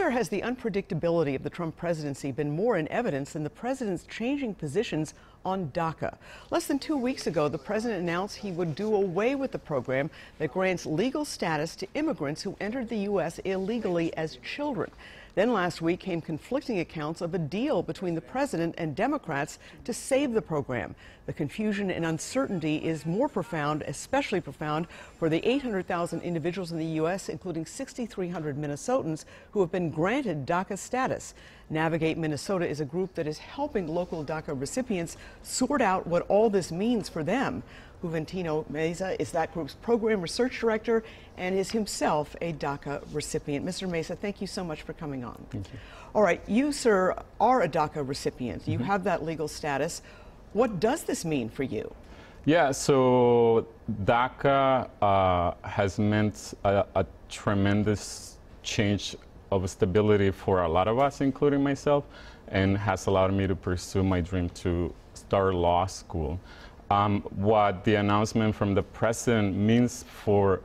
Nowhere has the unpredictability of the Trump presidency been more in evidence than the president's changing positions on DACA. Less than 2 weeks ago, the president announced he would do away with the program that grants legal status to immigrants who entered the U.S. illegally as children. Then last week came conflicting accounts of a deal between the president and Democrats to save the program. The confusion and uncertainty is more profound, especially profound for the 800,000 individuals in the U.S., including 6,300 Minnesotans who have been granted DACA status. Navigate Minnesota is a group that is helping local DACA recipients sort out what all this means for them. Juventino Meza is that group's program research director and is himself a DACA recipient. Mr. Meza, thank you so much for coming on. Thank you. All right, you, sir, are a DACA recipient. You have that legal status. What does this mean for you? Yeah, so DACA has meant a tremendous change of stability for a lot of us, including myself, and has allowed me to pursue my dream to start law school. What the announcement from the president means for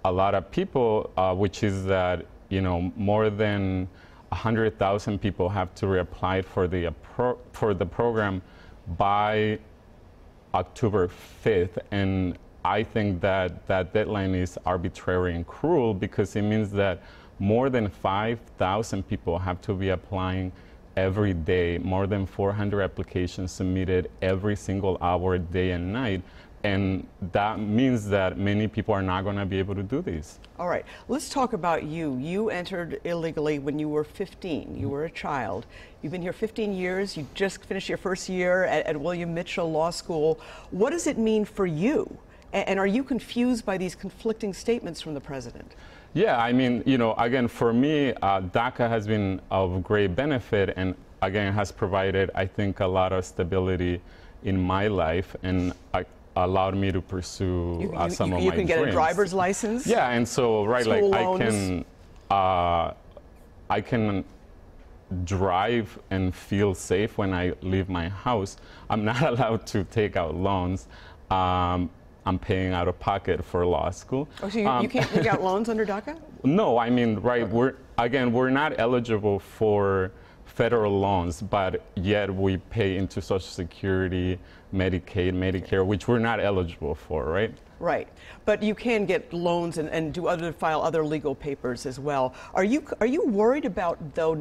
a lot of people, which is that, you know, more than 100,000 people have to reapply for the program by October 5th. And I think that that deadline is arbitrary and cruel because it means that more than 5,000 people have to be applying every day, more than 400 applications submitted every single hour, day and night. And that means that many people are not going to be able to do this. All right, let's talk about you. You entered illegally when you were 15. You were a child. You've been here 15 years. You just finished your first year at William Mitchell Law School. What does it mean for you? And are you confused by these conflicting statements from the president? Yeah, I mean, you know, again, for me, DACA has been of great benefit and, again, has provided, I think, a lot of stability in my life and allowed me to pursue some of my dreams. You can get a driver's license? Yeah, and so, right, School like, loans. I can drive and feel safe when I leave my house. I'm not allowed to take out loans. I'm paying out of pocket for law school. Oh, so you can't take out loans under DACA? No, I mean, right, we're not eligible for federal loans, but yet we pay into Social Security, Medicaid, Medicare, which we're not eligible for, right? Right, but you can get loans and file other legal papers as well. Are you worried about, though,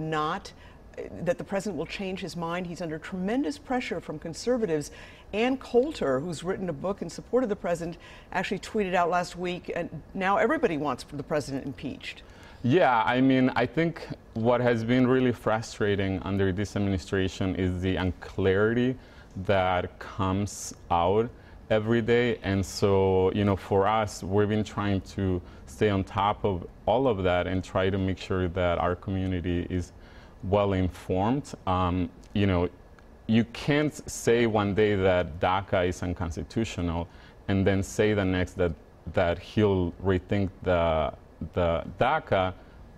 that the president will change his mind? He's under tremendous pressure from conservatives. Ann Coulter, who's written a book in support of the president, actually tweeted out last week, and now everybody wants the president impeached. Yeah, I mean, I think what has been really frustrating under this administration is the unclarity that comes out every day. And so, you know, for us, we've been trying to stay on top of all of that and try to make sure that our community is well informed. You know, you can't say one day that DACA is unconstitutional and then say the next that he'll rethink the DACA,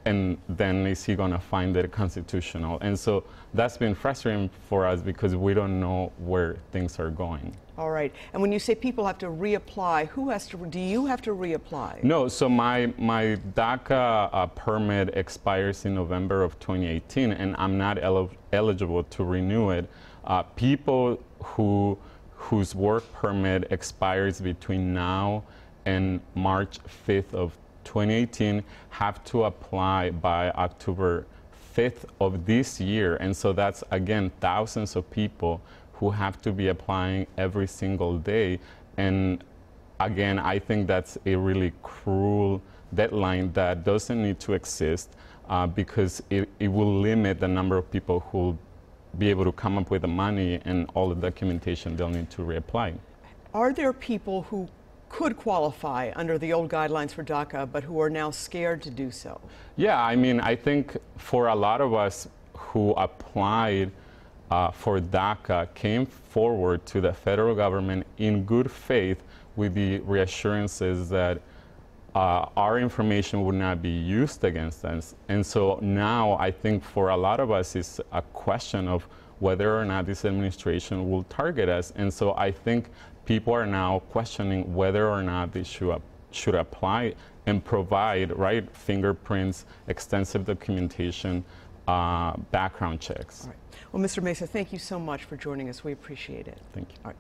and then is he going to find it constitutional? And so that's been frustrating for us because we don't know where things are going. All right. And when you say people have to reapply, do you have to reapply? No, so my DACA permit expires in November of 2018, and I'm not eligible to renew it. People whose work permit expires between now and March 5th of 2018 have to apply by October 5th of this year. And so that's, again, thousands of people who have to be applying every single day. And again, I think that's a really cruel deadline that doesn't need to exist because it will limit the number of people who will be able to come up with the money and all the documentation they'll need to reapply. Are there people who could qualify under the old guidelines for DACA, but who are now scared to do so? Yeah, I mean, I think for a lot of us who applied for DACA came forward to the federal government in good faith with the reassurances that our information would not be used against us. And so now I think for a lot of us it's a question of whether or not this administration will target us. And so I think people are now questioning whether or not they should apply and provide, right, fingerprints, extensive documentation, background checks. All right. Well, Mr. Meza, thank you so much for joining us. We appreciate it. Thank you. All right.